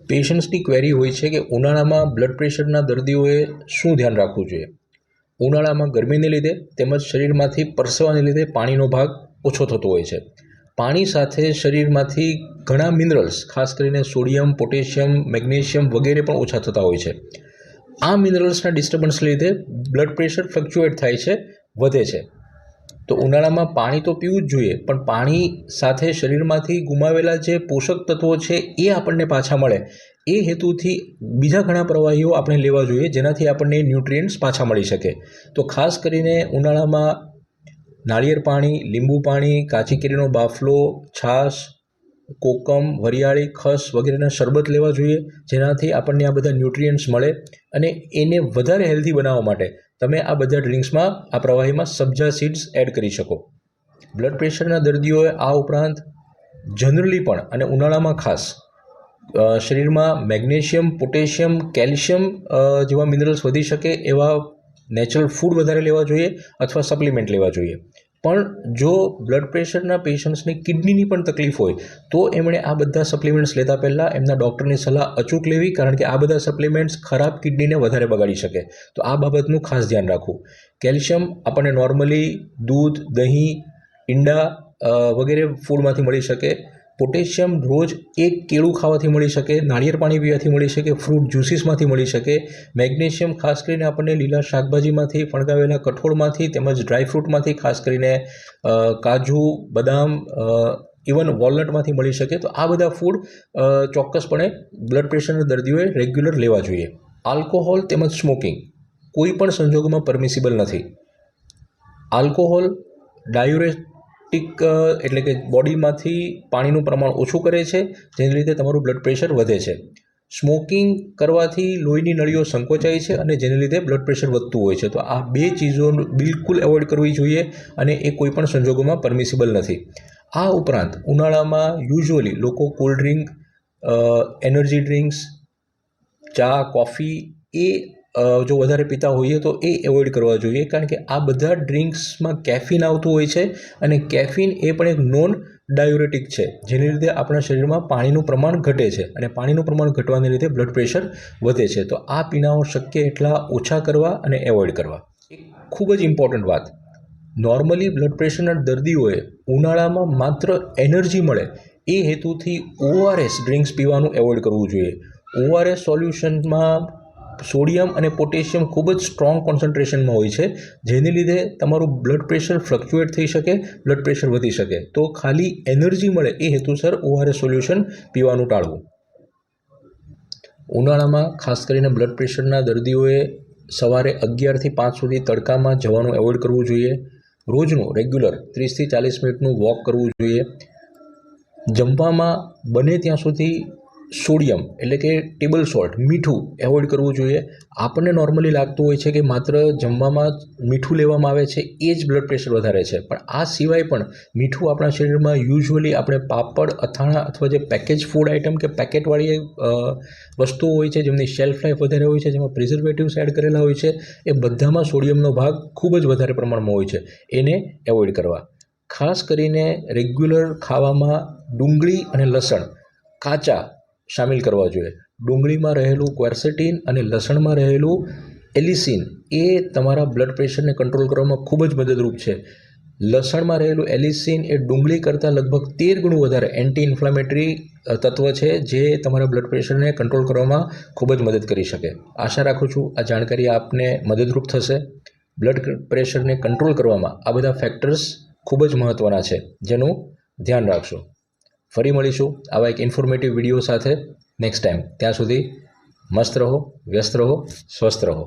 પેશન્ટ્સની query હોય છે કે ઉનાળામાં બ્લડ પ્રેશરના દર્દીઓએ શું ધ્યાન રાખવું જોઈએ। ઉનાળામાં ગરમીને લીધે તેમજ શરીરમાંથી પરસેવાને લીધે પાણીનો ભાગ ઓછો થતો હોય છે। પાણી સાથે શરીરમાંથી ઘણા મિનરલ્સ ખાસ કરીને સોડિયમ, પોટેશિયમ, મેગ્નેશિયમ વગેરે પણ ઓછા થતા હોય છે। આ મિનરલ્સના ડિસ્ટર્બન્સને લીધે બ્લડ પ્રેશર ફ્લક્ચ્યુએટ થાય છે, વધે છે। તો ઉનાળામાં પાણી તો પીવું જ જોઈએ, પણ પાણી સાથે શરીરમાંથી ગુમાવેલા જે પોષક તત્વો છે એ આપણને પાછા મળે એ હેતુથી બીજા ઘણા પ્રવાહીઓ આપણે લેવા જોઈએ, જેનાથી આપણને ન્યુટ્રિયન્ટ્સ પાછા મળી શકે। તો ખાસ કરીને ઉનાળામાં નાળિયેર પાણી, લીંબુ પાણી, કાચી કેરીનો બાફલો, છાશ, કોકમ, વરિયાળી, ખસ વગેરેના શરબત લેવા જોઈએ, જેનાથી આપણને આ બધા ન્યુટ્રિયન્ટ્સ મળે। અને એને વધારે હેલ્ધી બનાવવા માટે તમે આ બધા ડ્રિંક્સમાં, આ પ્રવાહીમાં સબ્જા સીડ્સ એડ કરી શકો। બ્લડ પ્રેશરના દર્દીઓએ આ ઉપરાંત જનરલી પણ અને ઉનાળામાં ખાસ શરીરમાં મેગ્નેશિયમ, પોટેશિયમ, કેલ્શિયમ જેવા મિનરલ્સ વધી શકે એવા નેચરલ ફૂડ વધારે લેવા જોઈએ અથવા સપ્લિમેન્ટ લેવા જોઈએ। પણ જો બ્લડ પ્રેશરના પેશન્ટ્સને કિડનીની પણ તકલીફ હોય તો એમણે આ બધા સપ્લિમેન્ટ્સ લેતા પહેલાં એમના ડૉક્ટરની સલાહ અચૂક લેવી, કારણ કે આ બધા સપ્લિમેન્ટ્સ ખરાબ કિડનીને વધારે બગાડી શકે। તો આ બાબતનું ખાસ ધ્યાન રાખવું। કેલ્શિયમ આપણને નોર્મલી દૂધ, દહીં, ઈંડા વગેરે ફૂડમાંથી મળી શકે। પોટેશિયમ રોજ એક કેળું ખાવાથી મળી શકે, નાળિયેર પાણી પીવાથી મળી શકે, ફ્રૂટ જ્યુસીસમાંથી મળી શકે। મેગ્નેશિયમ ખાસ કરીને આપણને લીલા શાકભાજીમાંથી, ફણગાવેલા કઠોળમાંથી તેમજ ડ્રાયફ્રૂટમાંથી, ખાસ કરીને કાજુ, બદામ, ઇવન વોલનટમાંથી મળી શકે। તો આ બધા ફૂડ ચોક્કસપણે બ્લડ પ્રેશરના દર્દીઓએ રેગ્યુલર લેવા જોઈએ। આલ્કોહોલ તેમજ સ્મોકિંગ કોઈ પણ સંજોગોમાં પરમિસિબલ નથી। આલ્કોહોલ ડાયુરેટિક એટલે કે બોડીમાંથી પાણીનું પ્રમાણ ઓછું કરે છે, જેને લીધે તમારું બ્લડ પ્રેશર વધે છે। સ્મોકિંગ કરવાથી લોહીની નળીઓ સંકોચાય છે અને જેને લીધે બ્લડ પ્રેશર વધતું હોય છે। તો આ બે ચીજો બિલકુલ એવોઇડ કરવી જોઈએ અને એ કોઈ પણ સંજોગોમાં પરમિસિબલ નથી। આ ઉપરાંત ઉનાળામાં યુઝ્યુઅલી લોકો કોલ્ડ ડ્રિંક, એનર્જી ડ્રિંક્સ, ચા, કોફી એ જો વધારે પીતા હોઈએ તો એ એવોઇડ કરવા જોઈએ, કારણ કે આ બધા ડ્રિંક્સમાં કેફીન આવતું હોય છે અને કેફીન એ પણ એક નોન ડાયુરેટિક છે, જેને લીધે આપણા શરીરમાં પાણીનું પ્રમાણ ઘટે છે અને પાણીનું પ્રમાણ ઘટવાને લીધે બ્લડ પ્રેશર વધે છે। તો આ પીણાઓ શક્ય એટલા ઓછા કરવા અને એવોઇડ કરવા। એક ખૂબ જ ઇમ્પોર્ટન્ટ વાત, નોર્મલી બ્લડ પ્રેશરના દર્દીઓએ ઉનાળામાં માત્ર એનર્જી મળે એ હેતુથી ORS ડ્રિંક્સ પીવાનું એવોઇડ કરવું જોઈએ। ORS સોલ્યુશનમાં સોડિયમ અને પોટેશિયમ ખૂબ જ સ્ટ્રોંગ કોન્સન્ટ્રેશનમાં હોય છે, જેને લીધે તમારું બ્લડ પ્રેશર ફ્લક્ચ્યુએટ થઈ શકે, બ્લડ પ્રેશર વધી શકે। તો ખાલી એનર્જી મળે એ હેતુસર ORS સોલ્યુશન પીવાનું ટાળવું। ઉનાળામાં ખાસ કરીને બ્લડ પ્રેશરના દર્દીઓએ સવારે 11થી 5 સુધી તડકામાં જવાનું એવોઇડ કરવું જોઈએ। રોજનું રેગ્યુલર 30થી 40 મિનિટનું વોક કરવું જોઈએ। જમવામાં બને ત્યાં સુધી સોડિયમ એટલે કે ટેબલ સોલ્ટ, મીઠું એવોઇડ કરવું જોઈએ। આપણને નોર્મલી લાગતું હોય છે કે માત્ર જમવામાં મીઠું લેવામાં આવે છે એ જ બ્લડ પ્રેશર વધારે છે, પણ આ સિવાય પણ મીઠું આપણા શરીરમાં યુઝ્યુઅલી આપણે પાપડ, અથાણાં અથવા જે પેકેજ ફૂડ આઇટમ કે પેકેટવાળી વસ્તુઓ હોય છે જેમની શેલ્ફ લાઈફ વધારે હોય છે, જેમાં પ્રિઝર્વેટિવ્સ એડ કરેલા હોય છે, એ બધામાં સોડિયમનો ભાગ ખૂબ જ વધારે પ્રમાણમાં હોય છે, એને એવોઇડ કરવા। ખાસ કરીને રેગ્યુલર ખાવામાં ડુંગળી અને લસણ કાચા શામિલ કરવા જોઈએ। ડુંગળીમાં રહેલું ક્વેર્સેટીન અને લસણમાં રહેલું એલિસિન એ તમારા બ્લડ પ્રેશરને કંટ્રોલ કરવામાં ખૂબ જ મદદરૂપ છે। લસણમાં રહેલું એલિસિન એ ડુંગળી કરતાં લગભગ 13 ગણું વધારે એન્ટી ઇન્ફ્લામેટરી તત્વ છે, જે તમારા બ્લડ પ્રેશરને કંટ્રોલ કરવામાં ખૂબ જ મદદ કરી શકે। આશા રાખું છું આ જાણકારી આપને મદદરૂપ થશે। બ્લડ પ્રેશરને કંટ્રોલ કરવામાં આ બધા ફેક્ટર્સ ખૂબ જ મહત્ત્વના છે, જેનું ધ્યાન રાખશો। ફરી મળીશું આવા એક ઇન્ફોર્મેટિવ વિડીયો સાથે નેક્સ્ટ ટાઈમ। ત્યાં સુધી મસ્ત રહો, વ્યસ્ત રહો, સ્વસ્થ રહો।